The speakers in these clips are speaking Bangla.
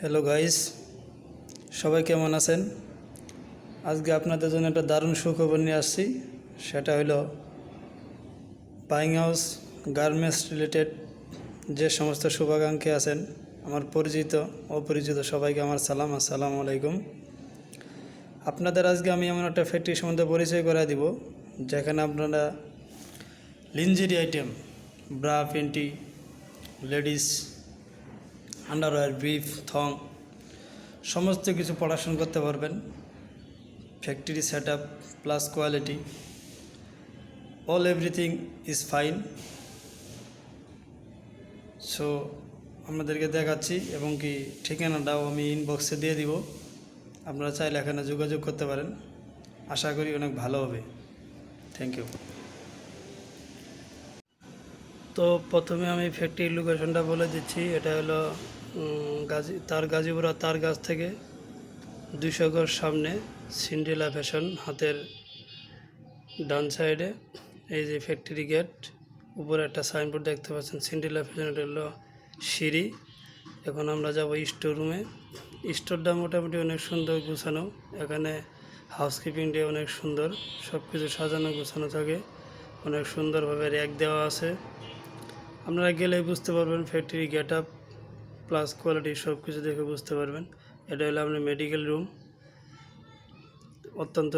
হ্যালো গাইস, সবাই কেমন আছেন? আজকে আপনাদের জন্য একটা দারুণ সুখবর নিয়ে আসছি। সেটা হলো বাইং হাউস গার্মেন্টস রিলেটেড যে সমস্ত শুভাকাঙ্ক্ষী আছেন, আমার পরিচিত অপরিচিত সবাইকে আমার সালাম, আসসালামু আলাইকুম। আপনাদের আজকে আমি এমন একটা ফ্যাক্টরি সম্বন্ধে পরিচয় করে দিব যেখানে আপনারা lingerie item, bra, panty, ladies underwear, brief, thong সমস্ত কিছু পড়াশোনা করতে পারবেন। Factory set up plus quality, all everything is fine. So আপনাদেরকে দেখাচ্ছি এবং কি ঠিকানাটাও আমি ইনবক্সে দিয়ে দিব। আপনারা চাইলে এখানে যোগাযোগ করতে পারেন। আশা করি অনেক ভালো হবে। Thank you. তো প্রথমে আমি ফ্যাক্টরির লোকেশনটা বলে দিচ্ছি। এটা হলো গাজীপুরা তার গাছ থেকে 200 গজ সামনে সিন্ড্রেলা ফ্যাশন, হাতের ডান সাইডে এই যে ফ্যাক্টরি গেট, উপরে একটা সাইনবোর্ড দেখতে পাচ্ছেন সিন্ড্রেলা ফ্যাশন। এটা হলো সিঁড়ি। এখন আমরা যাব স্টোর রুমে। স্টোরটা মোটামুটি অনেক সুন্দর গুছানো। এখানে হাউসকিপিংটা অনেক সুন্দর, সব কিছু সাজানো গোছানো থাকে, অনেক সুন্দরভাবে র্যাক দেওয়া আছে। আপনারা গেলেই বুঝতে পারবেন factory get up plus quality সব কিছু দেখে বুঝতে পারবেন। এটা হলো আপনার মেডিকেল রুম। অত্যন্ত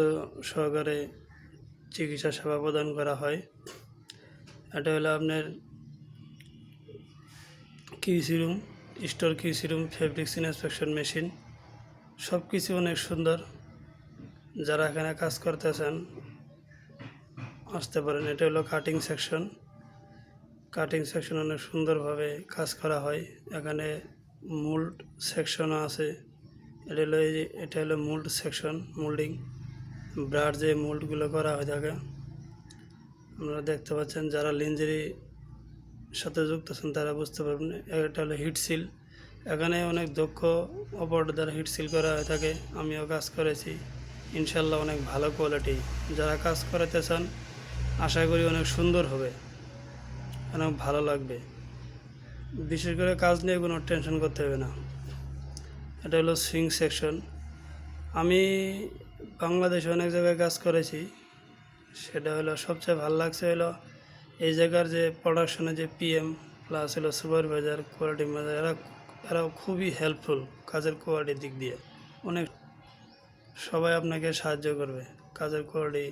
সহকারে চিকিৎসা সেবা প্রদান করা হয়। এটা হলো আপনার QC room, store QC room, fabrics inspection machine, সব কিছু অনেক সুন্দর। যারা এখানে কাজ করতেছেন আসতে পারেন। এটা হলো কাটিং সেকশন। কাটিং সেকশন অনেক সুন্দরভাবে কাজ করা হয়। এখানে মোল্ড সেকশনও আছে। এটা হলো মোল্ড সেকশন, মোল্ডিং ব্রার যে মোল্ডগুলো করা হয়ে থাকে আপনারা দেখতে পাচ্ছেন। যারা লিঞ্জারি সাথে যুক্ত আছেন তারা বুঝতে পারবেন। এটা হলো হিট সিল। এখানে অনেক দক্ষ অপারেটর দ্বারা হিট সিল করা হয়ে থাকে। আমিও কাজ করেছি, ইনশাল্লাহ অনেক ভালো কোয়ালিটি। যারা কাজ করাতে চান আশা করি অনেক সুন্দর হবে, অনেক ভালো লাগবে। বিশেষ করে কাজ নিয়ে কোনো টেনশন করতে হবে না। এটা হলো সুইং সেকশন। আমি বাংলাদেশে অনেক জায়গায় কাজ করেছি। সেটা হলো সবচেয়ে ভালো লাগছে হলো এই জায়গার যে প্রোডাকশনে যে পিএম প্লাস হলো সুপারভাইজার, কোয়ালিটি ম্যানেজার, এরাও খুবই হেল্পফুল কাজের কোয়ালিটির দিক দিয়ে। অনেক সবাই আপনাকে সাহায্য করবে কাজের কোয়ালিটি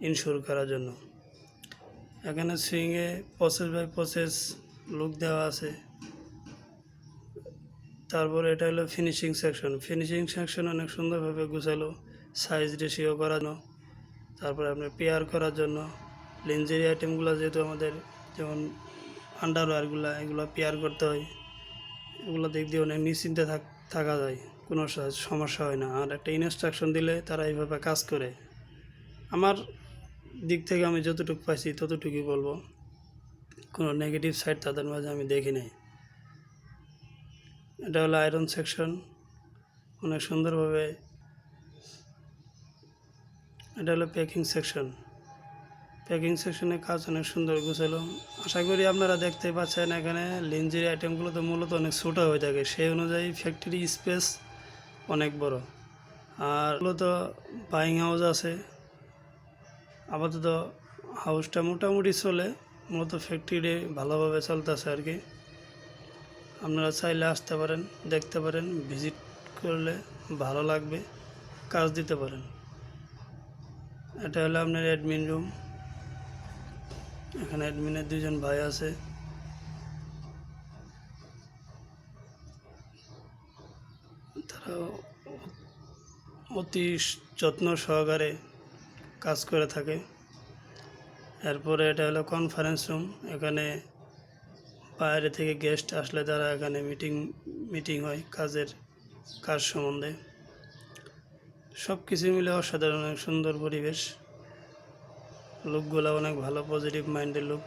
ইনশিওর করার জন্য। এখানে সুইংয়ে প্রসেস বাই প্রসেস লুক দেওয়া আছে। তারপরে এটা হলো ফিনিশিং সেকশন। ফিনিশিং সেকশন অনেক সুন্দরভাবে গুছালো, সাইজ রেশিও করানো। তারপরে আপনার পেয়ার করার জন্য লিঞ্জারি আইটেমগুলো, যেহেতু আমাদের যেমন আন্ডারওয়্যারগুলো এগুলো পেয়ার করতে হয়, এগুলো দিক দিয়ে অনেক নিশ্চিন্তে থাকা যায়, কোনো সমস্যা হয় না। আর একটা ইনস্ট্রাকশন দিলে তারা এইভাবে কাজ করে। আমার দিক থেকে আমি যতটুকু পাইছি ততটুকুই বলবো, কোনো নেগেটিভ সাইড তাদের মাঝে আমি দেখি নাই। এটা হলো আয়রন সেকশন, অনেক সুন্দরভাবে। এটা হলো প্যাকিং সেকশন। প্যাকিং সেকশনের কাজ অনেক সুন্দর গুছালো। আশা করি আপনারা দেখতে পাচ্ছেন এখানে লিঞ্জারি আইটেমগুলো তো মূলত অনেক ছোটো হয়ে থাকে, সেই অনুযায়ী ফ্যাক্টরি স্পেস অনেক বড়। আর মূলত বাইং হাউস আছে। আপাতত হাউসটা মোটামুটি চলে, মূলত ফ্যাক্টরি ভালোভাবে চলতেছে আর কি। আপনারা চাইলে আসতে পারেন, দেখতে পারেন, ভিজিট করলে ভালো লাগবে, কাজ দিতে পারেন। এটা হলো আপনার অ্যাডমিন রুম। এখানে অ্যাডমিনের 2জন ভাই আছে। তারা অতি যত্ন সহকারে কাজ করে থাকে। এরপরে এটা হলো কনফারেন্স রুম। এখানে বাইরে থেকে গেস্ট আসলে তারা এখানে মিটিং হয় কাজ সম্বন্ধে। সব কিছু মিলে অসাধারণ অনেক সুন্দর পরিবেশ। লোকগুলো অনেক ভালো, পজিটিভ মাইন্ডের লোক।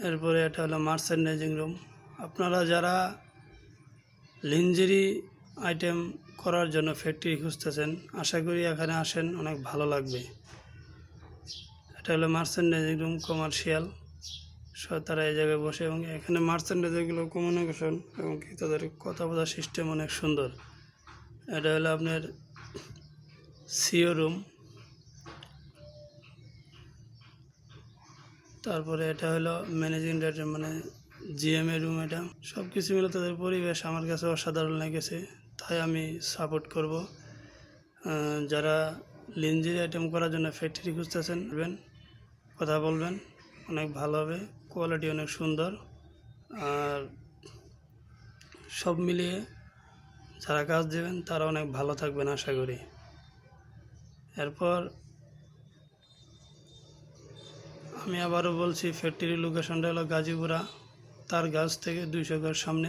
এরপরে এটা হলো মার্চেন্ডাইজিং রুম। আপনারা যারা লিঞ্জারি আইটেম করার জন্য ফ্যাক্টরি খুঁজতেছেন আশা করি এখানে আসেন, অনেক ভালো লাগবে। এটা হলো মার্চেন্ডাইজিং রুম, কমার্শিয়াল। তারা এই জায়গায় বসে এবং এখানে মার্চেন্ডাইজগুলো কমিউনিকেশন এবং কি তাদের কথা বলার সিস্টেম অনেক সুন্দর। এটা হলো আপনার সিও রুম, তারপরে এটা হলো ম্যানেজিং ডাইরেক্টর মানে জিএম এর রুম। এটা সব কিছু মিলে তাদের পরিবেশ আমার কাছে অসাধারণ লেগেছে, তাই আমি সাপোর্ট করব। যারা লিঞ্জির আইটেম করার জন্য ফ্যাক্টরি খুঁজতেছেন কথা বলবেন, অনেক ভালো হবে, কোয়ালিটি অনেক সুন্দর। আর সব মিলিয়ে যারা কাজ দেবেন তারা অনেক ভালো থাকবেন আশা করি। এরপর আমি আবারও বলছি, ফ্যাক্টরি লোকেশনটা হলো গাজীপুরা, তার গাছ থেকে 200 গজ সামনে